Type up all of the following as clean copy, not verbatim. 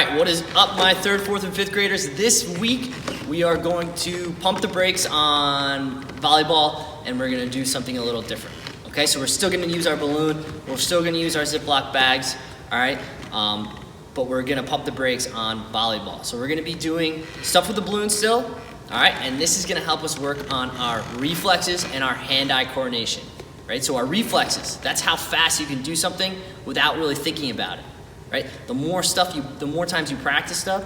right, what is up, my third, fourth, and fifth graders? This week, we are going to pump the brakes on volleyball, and we're gonna do something a little different. Okay, so we're still gonna use our balloon, we're still gonna use our Ziploc bags, all right? But we're gonna pump the brakes on volleyball. So we're gonna be doing stuff with the balloon still, all right? And this is gonna help us work on our reflexes and our hand-eye coordination, right? So our reflexes, that's how fast you can do something without really thinking about it. Right? The more times you practice stuff,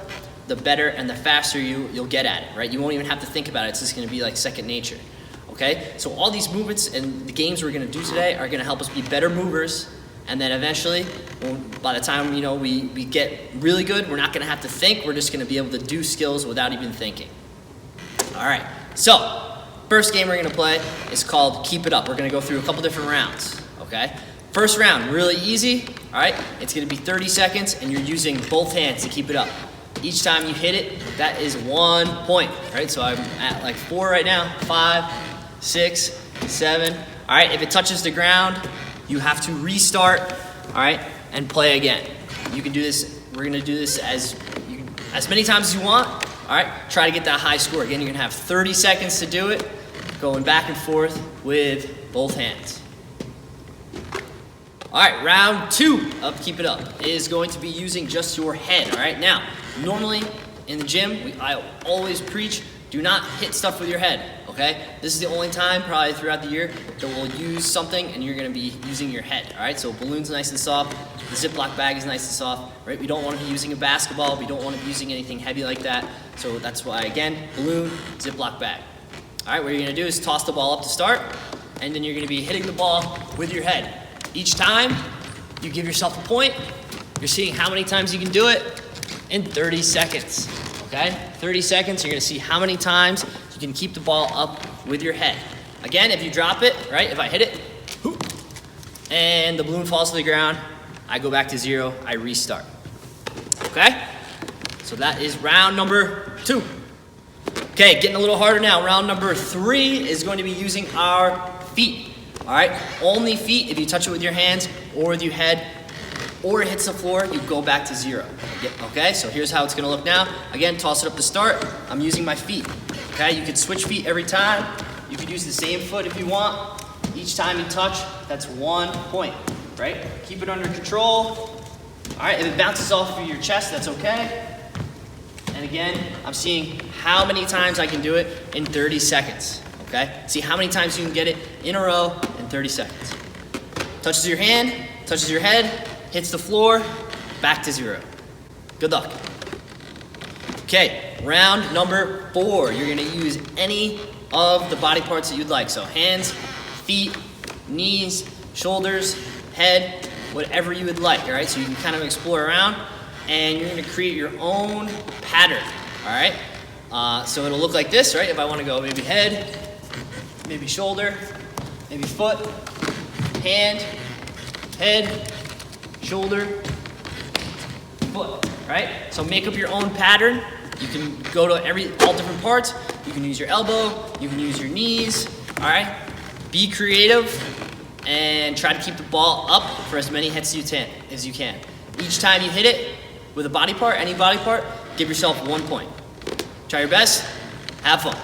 the better and the faster you'll get at it, right? You won't even have to think about it. It's just going to be like second nature, okay? So all these movements and the games we're going to do today are going to help us be better movers, and then eventually, by the time we get really good, we're not going to have to think. We're just going to be able to do skills without even thinking. All right. So first game we're going to play is called Keep It Up. We're going to go through a couple different rounds, okay? First round, really easy, all right? It's gonna be 30 seconds, and you're using both hands to keep it up. Each time you hit it, that is 1 point, right? So I'm at like 4 right now, 5, 6, 7. All right, if it touches the ground, you have to restart, all right, and play again. You can do this, we're gonna do this as many times as you want, all right? Try to get that high score. Again, you're gonna have 30 seconds to do it, going back and forth with both hands. All right, round 2 of Keep It Up is going to be using just your head, all right? Now, normally in the gym, I always preach, do not hit stuff with your head, okay? This is the only time probably throughout the year that we'll use something and you're gonna be using your head, all right? So balloon's nice and soft, the Ziploc bag is nice and soft, right? We don't wanna be using a basketball, we don't wanna be using anything heavy like that. So that's why, again, balloon, Ziploc bag. All right, what you're gonna do is toss the ball up to start, and then you're gonna be hitting the ball with your head. Each time, you give yourself a point. You're seeing how many times you can do it in 30 seconds, okay? 30 seconds, you're gonna see how many times you can keep the ball up with your head. Again, if you drop it, right, if I hit it, and the balloon falls to the ground, I go back to 0, I restart, okay? So that is round number 2. Okay, getting a little harder now. Round number 3 is going to be using our feet. All right, only feet. If you touch it with your hands or with your head or it hits the floor, you go back to 0. Okay, so here's how it's gonna look now. Again, toss it up to start. I'm using my feet. Okay, you could switch feet every time. You could use the same foot if you want. Each time you touch, that's 1 point, right? Keep it under control. All right, if it bounces off of your chest, that's okay. And again, I'm seeing how many times I can do it in 30 seconds. Okay? See how many times you can get it in a row in 30 seconds. Touches your hand, touches your head, hits the floor, back to 0. Good luck. Okay, round number 4. You're gonna use any of the body parts that you'd like. So hands, feet, knees, shoulders, head, whatever you would like, all right? So you can kind of explore around, and you're gonna create your own pattern, all right? So it'll look like this, right? If I wanna go maybe head, maybe shoulder, maybe foot, hand, head, shoulder, foot, right? So make up your own pattern. You can go to all different parts. You can use your elbow, you can use your knees, all right? Be creative and try to keep the ball up for as many hits as you can. Each time you hit it with a body part, any body part, give yourself 1 point. Try your best, have fun.